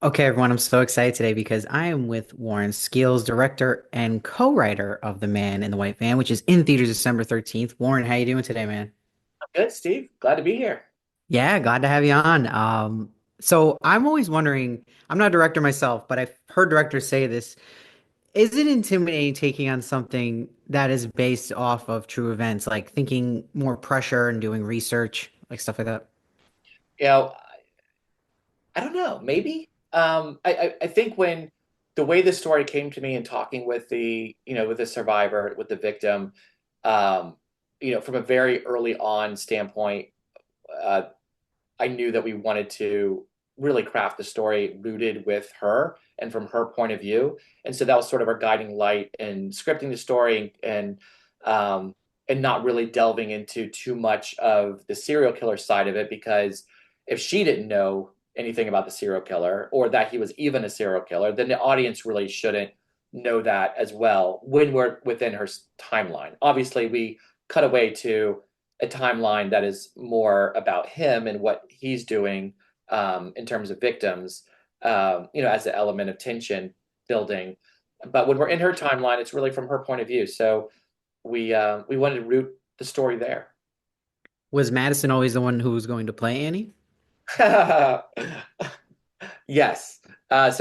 Okay, everyone, I'm so excited today because I am with Warren Skeels, director and co-writer of The Man in the White Van, which is in theaters December 13th. Warren, how you doing today, man? Good, Steve. Glad to be here. Yeah, glad to have you on. So I'm always wondering, I'm not a director myself, but I've heard directors say this. Is it intimidating taking on something that is based off of true events, like thinking more pressure and doing research, like stuff like that? You know, I don't know, maybe. I think when the way the story came to me and talking with with the survivor, with the victim, um, from a very early on standpoint, uh, I knew that we wanted to really craft the story rooted with her and from her point of view. And so that was sort of our guiding light in scripting the story um, and not really delving into too much of the serial killer side of it, because if she didn't know anything about the serial killer or that he was even a serial killer, then the audience really shouldn't know that as well when we're within her timeline. Obviously, we cut away to a timeline that is more about him and what he's doing in terms of victims, as an element of tension building. But when we're in her timeline, it's really from her point of view. So we wanted to root the story there. Was Madison always the one who was going to play Annie? Yes. I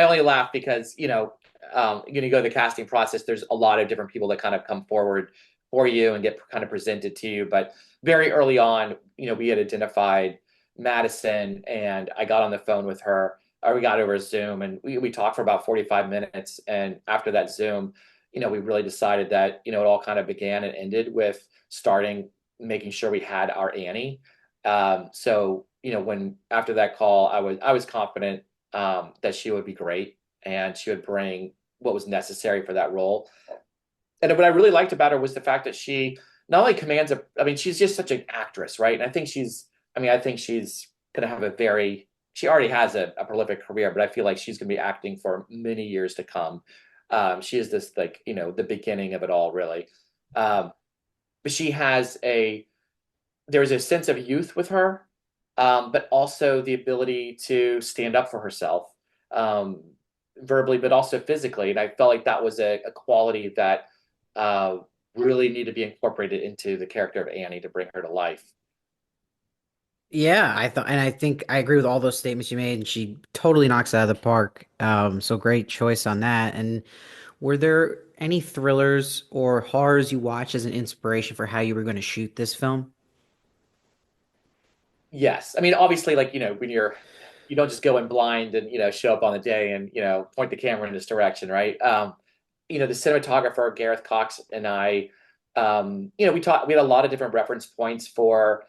only laugh because you go to the casting process. There's a lot of different people that kind of come forward for you and get kind of presented to you. But very early on, we had identified Madison, and I got on the phone with her. Or we got over Zoom, and we talked for about 45 minutes. And after that Zoom, we really decided that it all kind of began and ended with starting making sure we had our Annie. So when after that call, I was confident that she would be great and she would bring what was necessary for that role. And what I really liked about her was the fact that she not only commands a, I mean, she's just such an actress, right? And I think she's going to have she already has a prolific career, but I feel like she's going to be acting for many years to come. She is this like, the beginning of it all, really. Um, but there's a sense of youth with her, but also the ability to stand up for herself, um, verbally, but also physically. And I felt like that was a quality that uh, really needed to be incorporated into the character of Annie to bring her to life. Yeah, I thought, and I think I agree with all those statements you made, and she totally knocks it out of the park. So great choice on that. And were there any thrillers or horrors you watched as an inspiration for how you were going to shoot this film? Yes, I mean, obviously, like when you don't just go in blind and show up on the day and point the camera in this direction, right? The cinematographer Gareth Cox and I, we had a lot of different reference points for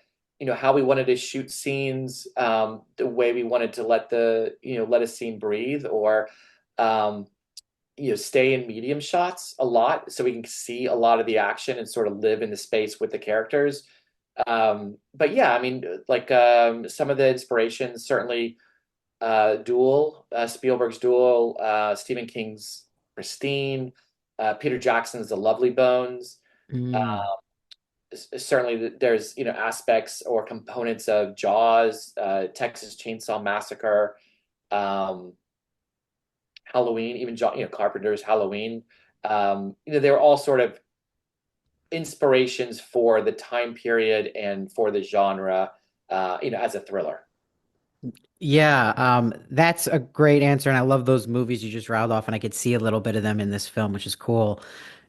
how we wanted to shoot scenes, the way we wanted to let a scene breathe, or um, stay in medium shots a lot so we can see a lot of the action and sort of live in the space with the characters. But yeah, I mean, like some of the inspirations, certainly Spielberg's Duel, Stephen King's Christine, Peter Jackson's The Lovely Bones. Mm. Uh, Certainly, there's aspects or components of Jaws, Texas Chainsaw Massacre, um, Halloween, even Carpenter's Halloween. They were all sort of inspirations for the time period and for the genre, as a thriller. Yeah, that's a great answer, and I love those movies you just rattled off, and I could see a little bit of them in this film, which is cool.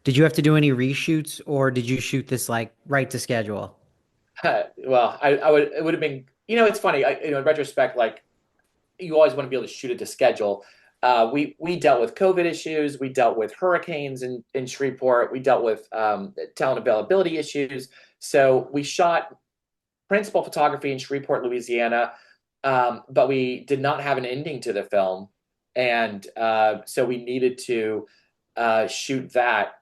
Did you have to do any reshoots, or did you shoot this like right to schedule? Well, I would it would have been it's funny in retrospect, like you always want to be able to shoot it to schedule. We dealt with COVID issues, we dealt with hurricanes in Shreveport, we dealt with talent availability issues. So we shot principal photography in Shreveport, Louisiana, but we did not have an ending to the film, and so we needed to shoot that.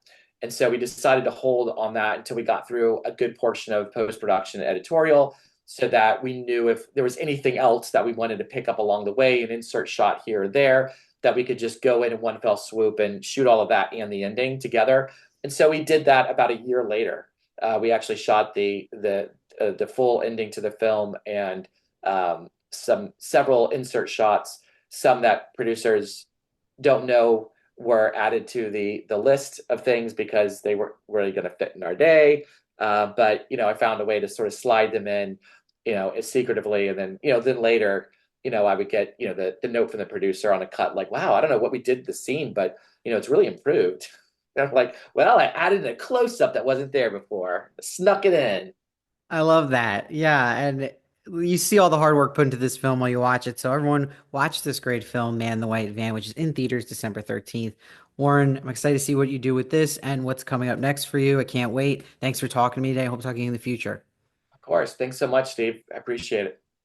And so we decided to hold on that until we got through a good portion of post production and editorial, so that we knew if there was anything else that we wanted to pick up along the way, an insert shot here or there, that we could just go in one fell swoop and shoot all of that and the ending together. And so we did that about a year later. We actually shot the full ending to the film and several insert shots some that producers don't know were added to the list of things because they weren't really going to fit in our day. But I found a way to sort of slide them in, secretively, and then then later, I would get the note from the producer on a cut like, wow, I don't know what we did to the scene, but it's really improved. And I'm like, well, I added a close up that wasn't there before, snuck it in. I love that. Yeah, and you see all the hard work put into this film while you watch it. So everyone watch this great film, Man in the White Van, which is in theaters December 13th. Warren, I'm excited to see what you do with this and what's coming up next for you. I can't wait. Thanks for talking to me today. I hope talking in the future. Of course. Thanks so much, Steve. I appreciate it.